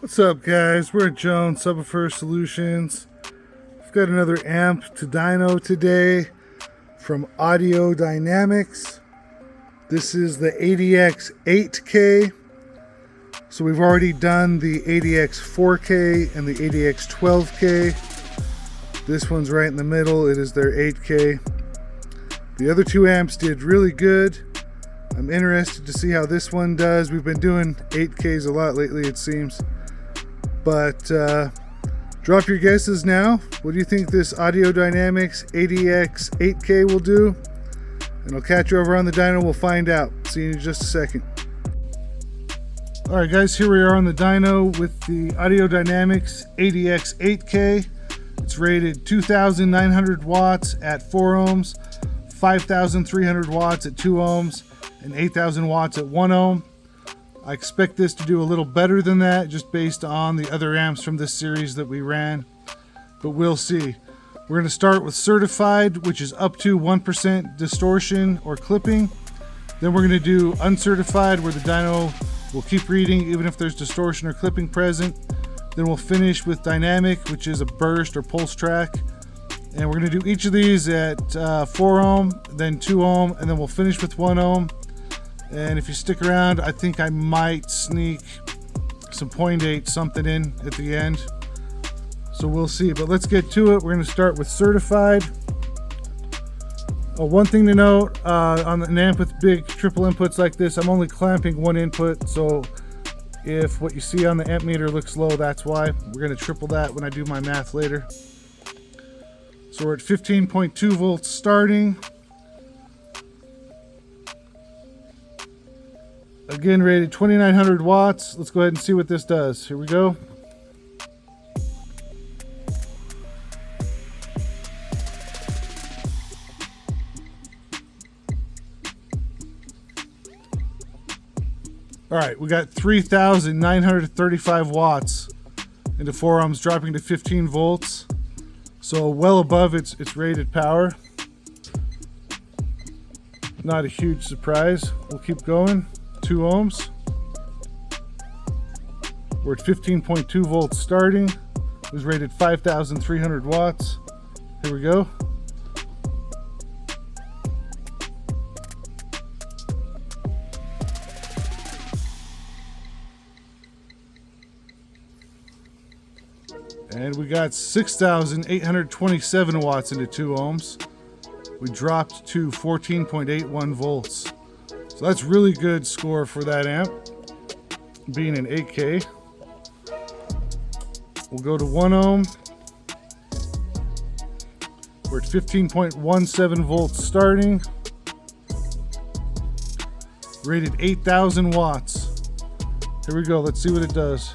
What's up, guys? We're at Jones Subwoofer Solutions. We've got another amp to dyno today from Audio Dynamics. This is the ADX8K. So we've already done the ADX4K and the ADX12K. This one's right in the middle. It is their 8K. The other two amps did really good. I'm interested to see how this one does. We've been doing 8Ks a lot lately, it seems. But drop your guesses now. What do you think this Audio Dynamics ADX8K will do? And I'll catch you over on the dyno. We'll find out. See you in just a second. Alright guys, here we are on the dyno with the Audio Dynamics ADX8K. It's rated 2,900 watts at 4 ohms, 5,300 watts at 2 ohms, and 8,000 watts at 1 ohm. I expect this to do a little better than that just based on the other amps from this series that we ran, but we'll see. We're going to start with certified, which is up to 1% distortion or clipping. Then we're going to do uncertified, where the dyno will keep reading even if there's distortion or clipping present. Then we'll finish with dynamic, which is a burst or pulse track. And we're going to do each of these at 4 ohm, then 2 ohm, and then we'll finish with 1 ohm. And if you stick around, I think I might sneak some 0.8 something in at the end. So we'll see, but let's get to it. We're going to start with certified. One thing to note, on an amp with big triple inputs like this, I'm only clamping one input. So if what you see on the amp meter looks low, that's why. We're going to triple that when I do my math later. So we're at 15.2 volts starting. Again, rated 2,900 watts. Let's go ahead and see what this does. Here we go. All right, we got 3,935 watts into 4 ohms, dropping to 15 volts. So well above its rated power. Not a huge surprise. We'll keep going. 2 ohms. We're at 15.2 volts starting. It was rated 5,300 watts. Here we go. And we got 6,827 watts into 2 ohms. We dropped to 14.81 volts. So that's really good score for that amp, being an 8K. We'll go to 1 ohm. We're at 15.17 volts starting. Rated 8,000 watts. Here we go, let's see what it does.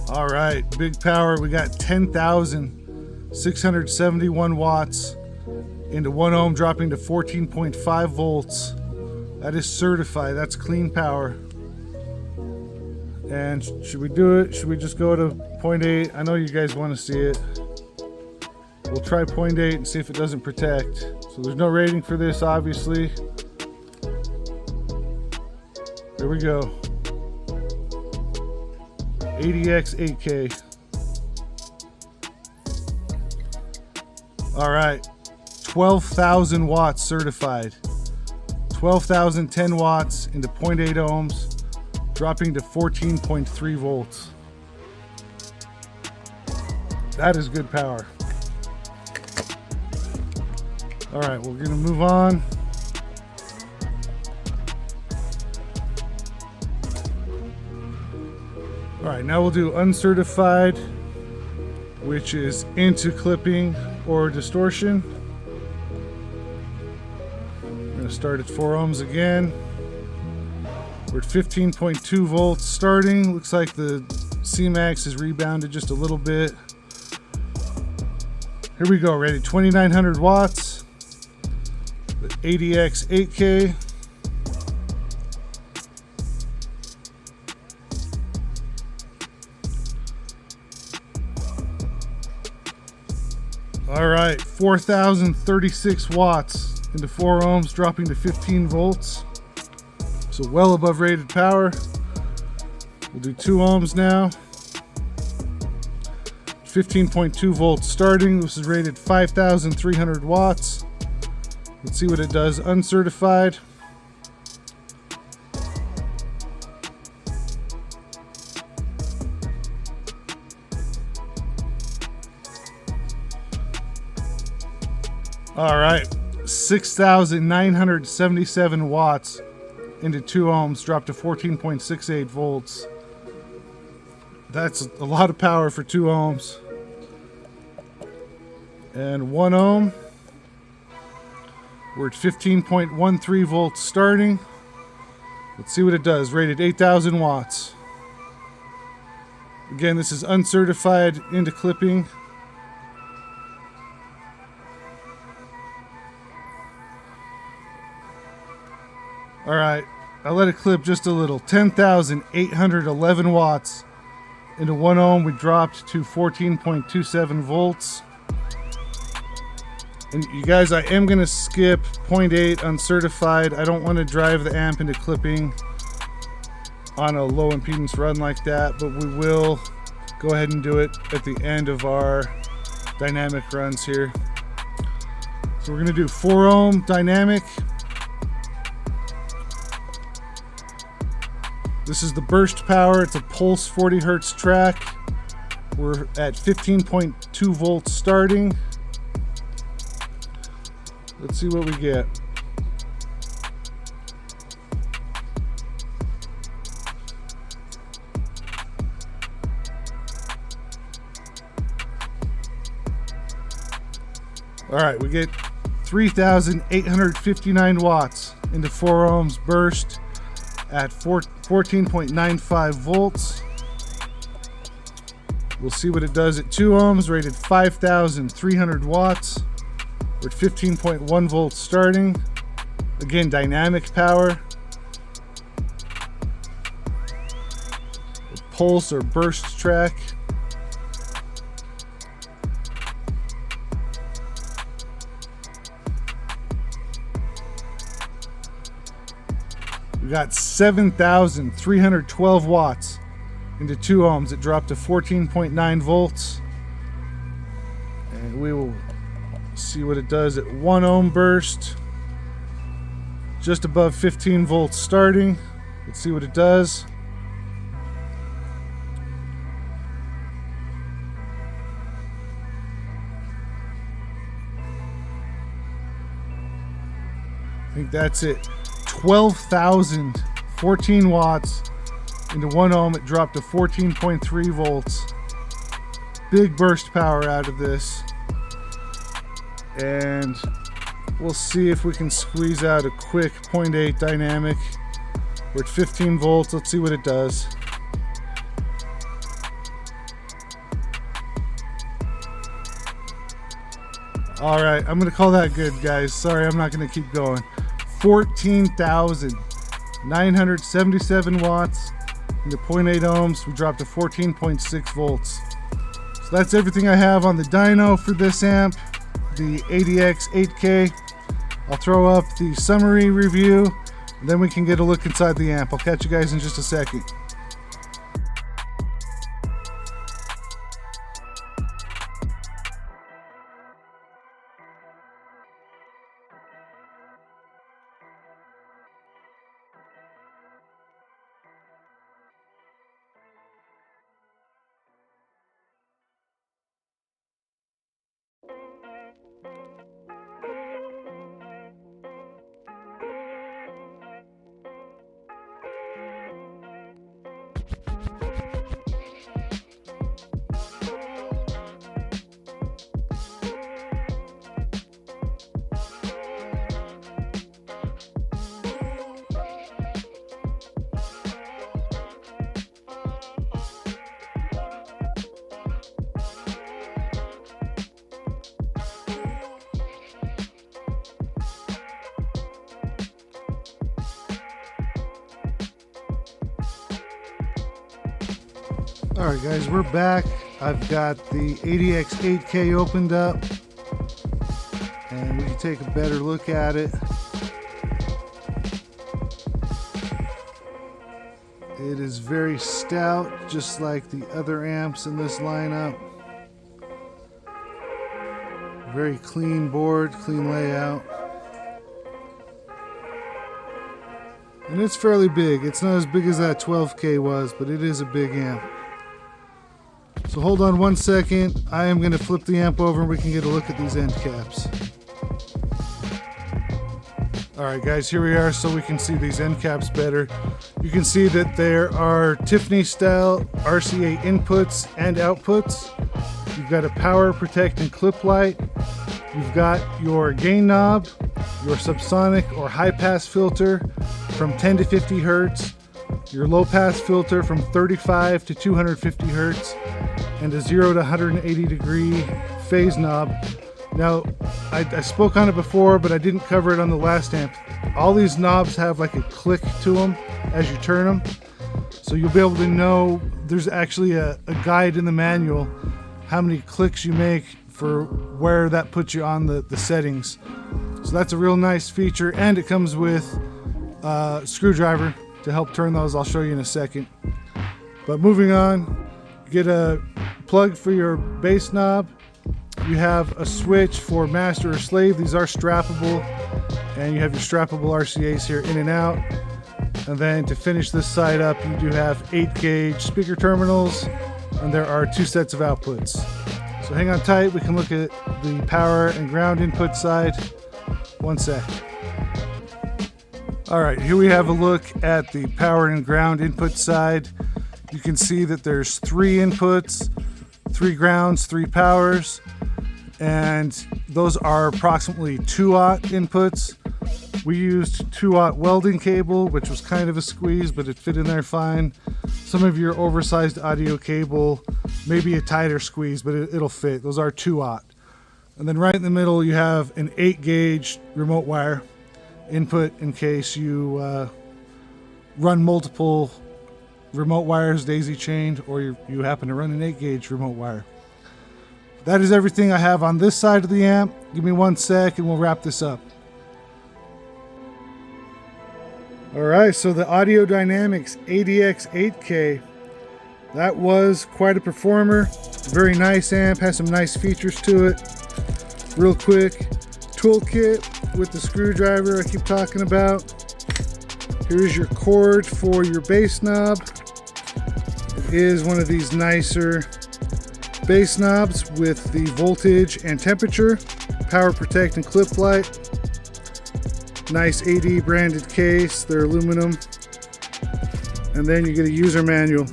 All right, big power. We got 10,671 watts into 1 ohm, dropping to 14.5 volts. That is certified. That's clean power. And should we do it? Should we just go to 0.8? I know you guys want to see it. We'll try 0.8 and see if it doesn't protect. So there's no rating for this, obviously. There we go. ADX8K. All right, 12,000 watts certified. 12,010 watts into 0.8 ohms, dropping to 14.3 volts. That is good power. All right, we're gonna move on. All right, now we'll do uncertified, which is into clipping or distortion. We're going to start at 4 ohms again. We're at 15.2 volts starting. Looks like the CMAX has rebounded just a little bit. Here we go, ready, 2,900 watts. The ADX8K. All right, 4,036 watts into 4 ohms, dropping to 15 volts. So well above rated power. We'll do 2 ohms now. 15.2 volts starting. This is rated 5,300 watts. Let's see what it does uncertified. All right, 6,977 watts into 2 ohms, dropped to 14.68 volts. That's a lot of power for 2 ohms. And 1 ohm, we're at 15.13 volts starting. Let's see what it does. Rated 8,000 watts. Again, this is uncertified into clipping. All right, I let it clip just a little. 10,811 watts into 1 ohm. We dropped to 14.27 volts. And you guys, I am going to skip 0.8 uncertified. I don't want to drive the amp into clipping on a low impedance run like that, but we will go ahead and do it at the end of our dynamic runs here. So we're going to do 4 ohm dynamic. This is the burst power. It's a pulse 40 hertz track. We're at 15.2 volts starting. Let's see what we get. All right, we get 3,859 watts into 4 ohms burst at 14.95 volts. We'll see what it does at 2 ohms, rated 5,300 watts. We're at 15.1 volts starting. Again, dynamic power. A pulse or burst track. We got 7,312 watts into 2 ohms. It dropped to 14.9 volts. And we will see what it does at 1 ohm burst. Just above 15 volts starting. Let's see what it does. I think that's it. 12,014 watts into 1 ohm. It dropped to 14.3 volts. Big burst power out of this. And we'll see if we can squeeze out a quick 0.8 dynamic. We're at 15 volts. Let's see what it does. All right, I'm going to call that good, guys. Sorry, I'm not going to keep going. 14,977 watts into 0.8 ohms. We dropped to 14.6 volts. So that's everything I have on the dyno for this amp, the ADX8K. I'll throw up the summary review, and then we can get a look inside the amp. I'll catch you guys in just a second. Alright guys, we're back. I've got the ADX8K opened up. take a better look at it. It is very stout, just like the other amps in this lineup. Very clean board, clean layout. And it's fairly big. It's not as big as that 12K was, but it is a big amp. So hold on one second. I am going to flip the amp over and we can get a look at these end caps. Alright guys, here we are so we can see these end caps better. You can see that there are Tiffany style RCA inputs and outputs. You've got a power, protect, and clip light. You've got your gain knob, your subsonic or high pass filter from 10 to 50 Hertz, your low pass filter from 35 to 250 Hertz, and a 0 to 180 degree phase knob. Now, I spoke on it before, but I didn't cover it on the last amp. All these knobs have like a click to them as you turn them. So you'll be able to know, there's actually a guide in the manual how many clicks you make for where that puts you on the settings. So that's a real nice feature, and it comes with a screwdriver to help turn those. I'll show you in a second. But moving on, you get a plug for your bass knob. You have a switch for master or slave. These are strappable, and you have your strappable RCAs here in and out. And then to finish this side up, you do have 8-gauge speaker terminals, and there are 2 sets of outputs. So hang on tight, we can look at the power and ground input side. One sec. Alright, here we have a look at the power and ground input side. You can see that there's 3 inputs, 3 grounds, 3 powers, and those are approximately 2-aught inputs. We used 2-aught welding cable, which was kind of a squeeze, but it fit in there fine. Some of your oversized audio cable may be a tighter squeeze, but it'll fit. Those are 2-aught. And then right in the middle, you have an 8-gauge remote wire input in case you run multiple remote wires daisy chained, or you happen to run an 8-gauge remote wire. That is everything I have on this side of the amp. Give me one sec and we'll wrap this up. Alright, so the Audio Dynamics ADX8K, that was quite a performer. Very nice amp, has some nice features to it. Real quick, toolkit with the screwdriver I keep talking about. Here's your cord for your bass knob. It is one of these nicer bass knobs with the voltage and temperature, power, protect, and clip light. Nice AD branded case, they're aluminum. And then you get a user manual.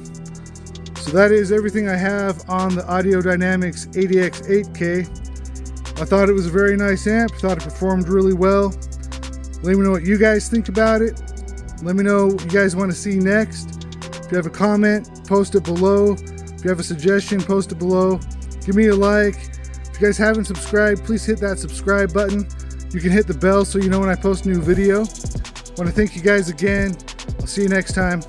So that is everything I have on the Audio Dynamics ADX8K. I thought it was a very nice amp, thought it performed really well. Let me know what you guys think about it. Let me know what you guys want to see next. If you have a comment, post it below. If you have a suggestion, post it below. Give me a like. If you guys haven't subscribed, please hit that subscribe button. You can hit the bell so you know when I post a new video. I want to thank you guys again. I'll see you next time.